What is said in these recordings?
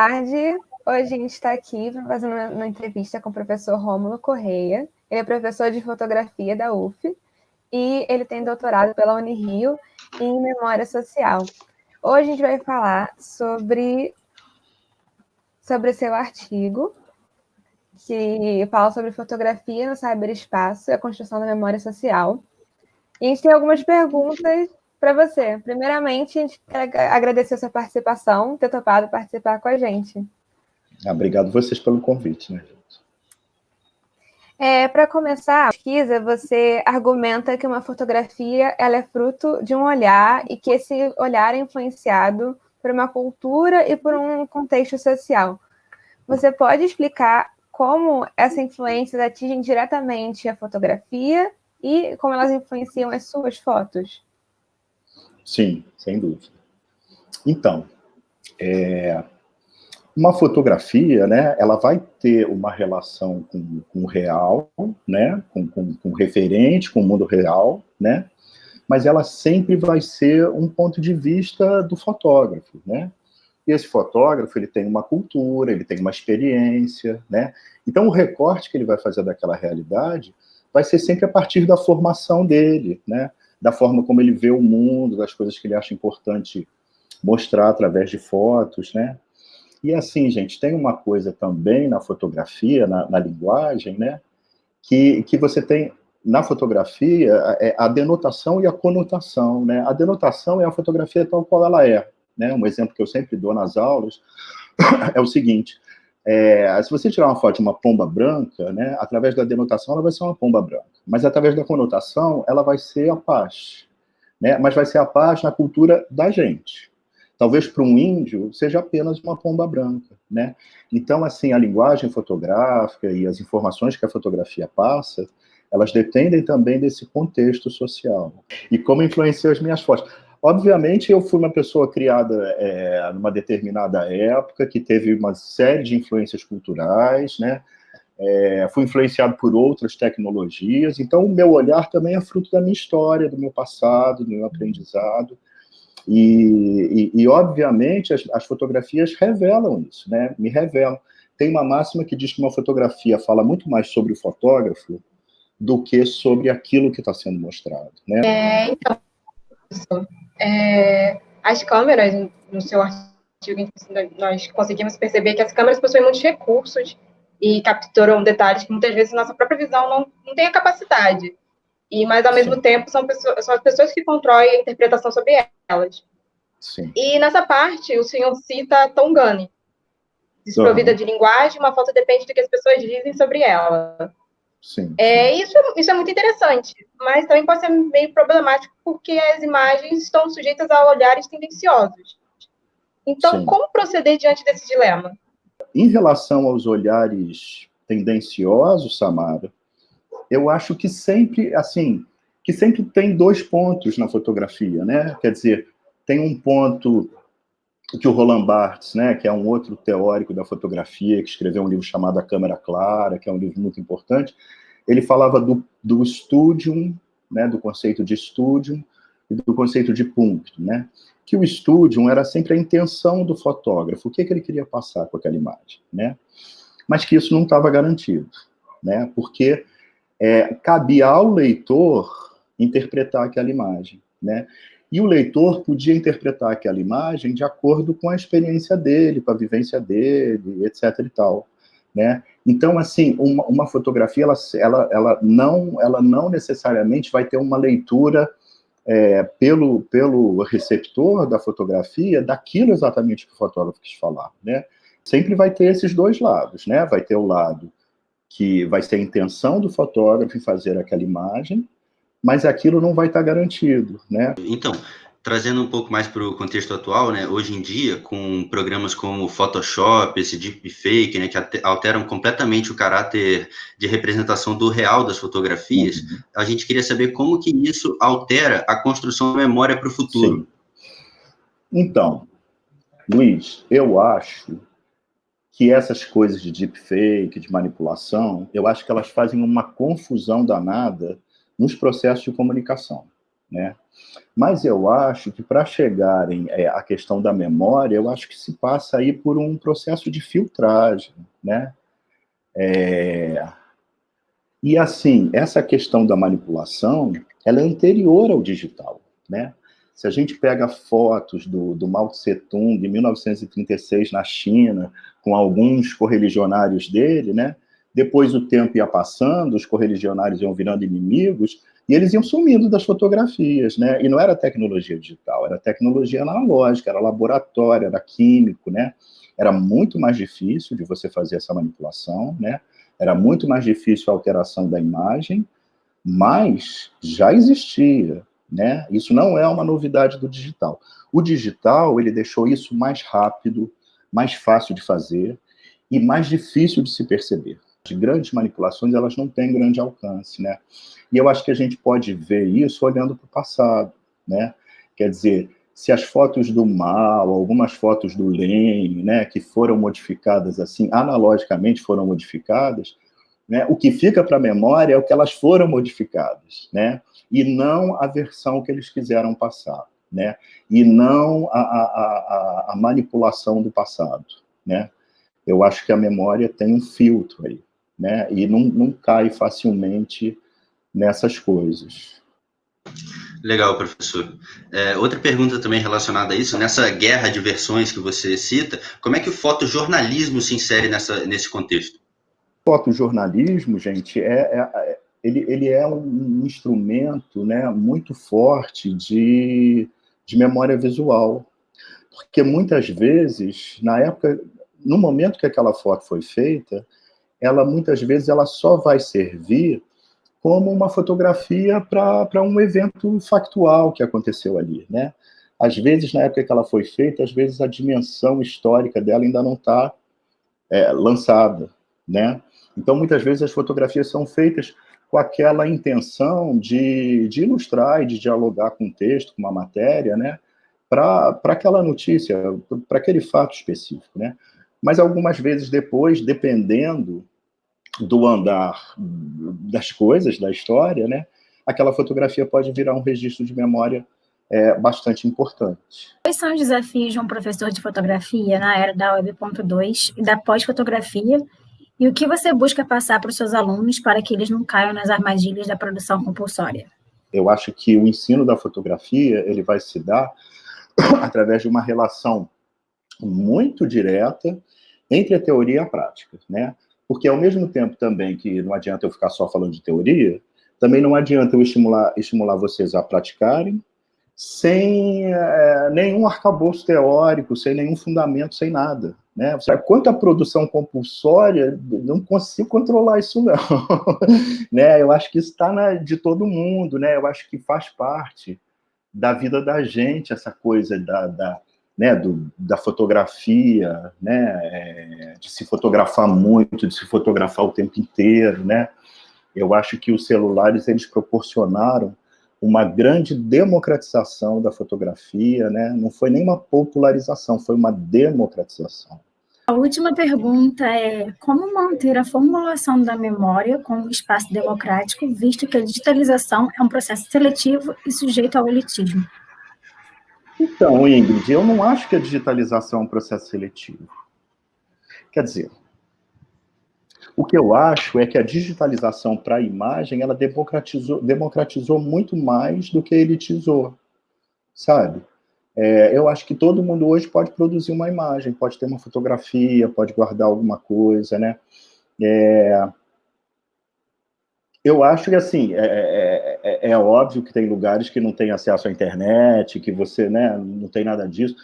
tarde. Hoje a gente está aqui fazendo uma entrevista com o professor Rômulo Correia. Ele é professor de fotografia da UF e ele tem doutorado pela Unirio em Memória Social. Hoje a gente vai falar sobre seu artigo, que fala sobre fotografia no cyberespaço e a construção da memória social. E a gente tem algumas perguntas para você. Primeiramente, a gente quer agradecer a sua participação, ter topado participar com a gente. Obrigado vocês pelo convite, né, gente? Para começar a pesquisa, você argumenta que uma fotografia ela é fruto de um olhar e que esse olhar é influenciado por uma cultura e por um contexto social. Você pode explicar como essas influências atingem diretamente a fotografia e como elas influenciam as suas fotos? Sim, sem dúvida. Então, uma fotografia, né, ela vai ter uma relação com o real, né, com o referente, com o mundo real, né, mas ela sempre vai ser um ponto de vista do fotógrafo, né. E esse fotógrafo, ele tem uma cultura, ele tem uma experiência, né, então o recorte que ele vai fazer daquela realidade vai ser sempre a partir da formação dele, né, da forma como ele vê o mundo, das coisas que ele acha importante mostrar através de fotos, né. E assim, gente, tem uma coisa também na fotografia, na linguagem, né, que você tem na fotografia a denotação e a conotação, né. A denotação é a fotografia tal qual ela é, né. Um exemplo que eu sempre dou nas aulas é o seguinte, se você tirar uma foto de uma pomba branca, né, através da denotação ela vai ser uma pomba branca, mas através da conotação ela vai ser a paz, né, mas vai ser a paz na cultura da gente. Talvez para um índio seja apenas uma pomba branca, né? Então, assim, a linguagem fotográfica e as informações que a fotografia passa, elas dependem também desse contexto social. E como influenciou as minhas fotos? Obviamente, eu fui uma pessoa criada numa determinada época, que teve uma série de influências culturais, né? Fui influenciado por outras tecnologias, então o meu olhar também é fruto da minha história, do meu passado, do meu aprendizado. E obviamente, as fotografias revelam isso, né? Me revelam. Tem uma máxima que diz que uma fotografia fala muito mais sobre o fotógrafo do que sobre aquilo que está sendo mostrado, né? Então, as câmeras, no seu artigo, nós conseguimos perceber que as câmeras possuem muitos recursos e capturam detalhes que muitas vezes nossa própria visão não tem a capacidade. Mas, ao mesmo tempo, são as pessoas que controlam a interpretação sobre elas. Sim. E, nessa parte, o senhor cita Tongani. Desprovida de linguagem, uma foto depende do que as pessoas dizem sobre ela. Sim. Isso é muito interessante, mas também pode ser meio problemático, porque as imagens estão sujeitas a olhares tendenciosos. Então, como proceder diante desse dilema? Em relação aos olhares tendenciosos, Samara, eu acho que sempre tem dois pontos na fotografia, né? Quer dizer, tem um ponto que o Roland Barthes, né, que é um outro teórico da fotografia, que escreveu um livro chamado A Câmera Clara, que é um livro muito importante, ele falava do studium, né, do conceito de studium e do conceito de punto, né? Que o studium era sempre a intenção do fotógrafo, o que ele queria passar com aquela imagem, né? Mas que isso não estava garantido, né? Porque cabia ao leitor interpretar aquela imagem, né? E o leitor podia interpretar aquela imagem de acordo com a experiência dele, com a vivência dele, etc. e tal, né? Então, assim, uma fotografia, ela não necessariamente vai ter uma leitura pelo receptor da fotografia daquilo exatamente que o fotógrafo quis falar, né? Sempre vai ter esses dois lados, né? Vai ter o lado que vai ser a intenção do fotógrafo em fazer aquela imagem, mas aquilo não vai estar garantido, né? Então, trazendo um pouco mais para o contexto atual, né? Hoje em dia, com programas como Photoshop, esse deepfake, né, que alteram completamente o caráter de representação do real das fotografias, a gente queria saber como que isso altera a construção da memória para o futuro. Sim. Então, Luiz, eu acho que essas coisas de deepfake, de manipulação, eu acho que elas fazem uma confusão danada nos processos de comunicação, né? Mas eu acho que para chegarem à questão da memória, eu acho que se passa aí por um processo de filtragem, né? E assim, essa questão da manipulação, ela é anterior ao digital, né? Se a gente pega fotos do Mao Tse-tung de 1936 na China, com alguns correligionários dele, né? Depois o tempo ia passando, os correligionários iam virando inimigos, e eles iam sumindo das fotografias, né? E não era tecnologia digital, era tecnologia analógica, era laboratório, era químico, né? Era muito mais difícil de você fazer essa manipulação, né? Era muito mais difícil a alteração da imagem, mas já existia, né? Isso não é uma novidade do digital. O digital, ele deixou isso mais rápido, mais fácil de fazer e mais difícil de se perceber. As grandes manipulações, elas não têm grande alcance, né? E eu acho que a gente pode ver isso olhando para o passado, né? Quer dizer, se as fotos do Mao, algumas fotos do Lenin, né, que foram modificadas assim, analogicamente foram modificadas, né, o que fica para a memória é o que elas foram modificadas, né? E não a versão que eles quiseram passar, né? E não a manipulação do passado, né? Eu acho que a memória tem um filtro aí, né? E não cai facilmente nessas coisas. Legal, professor. Outra pergunta também relacionada a isso, nessa guerra de versões que você cita, como é que o fotojornalismo se insere nesse contexto? O fotojornalismo, gente, ele é um instrumento, né, muito forte de memória visual, porque muitas vezes, na época, no momento que aquela foto foi feita, ela muitas vezes ela só vai servir como uma fotografia para um evento factual que aconteceu ali, né? Às vezes, na época que ela foi feita, às vezes a dimensão histórica dela ainda não está lançada, né? Então, muitas vezes as fotografias são feitas com aquela intenção de ilustrar e de dialogar com o texto, com uma matéria, né? Para aquela notícia, para aquele fato específico, né? Mas algumas vezes depois, dependendo do andar das coisas, da história, né? Aquela fotografia pode virar um registro de memória bastante importante. Quais são os desafios de um professor de fotografia na era da Web.2 e da pós-fotografia, e o que você busca passar para os seus alunos para que eles não caiam nas armadilhas da produção compulsória? Eu acho que o ensino da fotografia ele vai se dar através de uma relação muito direta entre a teoria e a prática, né? Porque ao mesmo tempo também que não adianta eu ficar só falando de teoria, também não adianta eu estimular vocês a praticarem sem nenhum arcabouço teórico, sem nenhum fundamento, sem nada, né? Quanto à produção compulsória, não consigo controlar isso não, né? Eu acho que isso está de todo mundo, né? Eu acho que faz parte da vida da gente essa coisa da fotografia, né? De se fotografar muito, de se fotografar o tempo inteiro, né? Eu acho que os celulares eles proporcionaram uma grande democratização da fotografia, né? Não foi nem uma popularização, foi uma democratização. A última pergunta é: como manter a formulação da memória como espaço democrático, visto que a digitalização é um processo seletivo e sujeito ao elitismo? Então, Ingrid, eu não acho que a digitalização é um processo seletivo. Quer dizer, o que eu acho é que a digitalização para a imagem, ela democratizou muito mais do que elitizou, sabe? Eu acho que todo mundo hoje pode produzir uma imagem, pode ter uma fotografia, pode guardar alguma coisa, né? Eu acho que, assim, é óbvio que tem lugares que não tem acesso à internet, que você, né, não tem nada disso,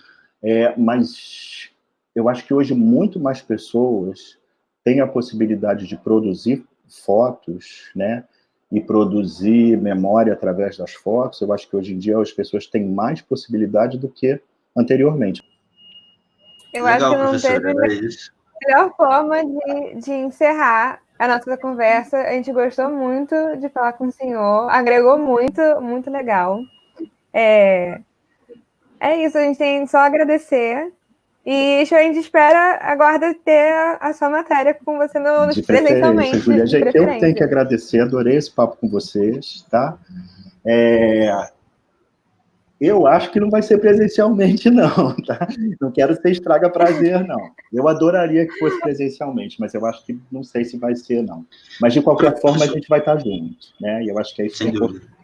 mas eu acho que hoje muito mais pessoas têm a possibilidade de produzir fotos, né, e produzir memória através das fotos. Eu acho que hoje em dia as pessoas têm mais possibilidade do que anteriormente. Eu Legal, acho que não teve melhor forma de encerrar a nossa conversa. A gente gostou muito de falar com o senhor, agregou muito, muito legal. É isso, a gente tem só a agradecer. E a gente aguarda ter a sua matéria com você presencialmente. Julia, eu tenho que agradecer, adorei esse papo com vocês, tá? Eu acho que não vai ser presencialmente, não, tá? Não quero ser estraga prazer, não. Eu adoraria que fosse presencialmente, mas eu acho que não sei se vai ser, não. Mas, de qualquer forma, a gente vai estar junto, né? E eu acho que é isso que é importante.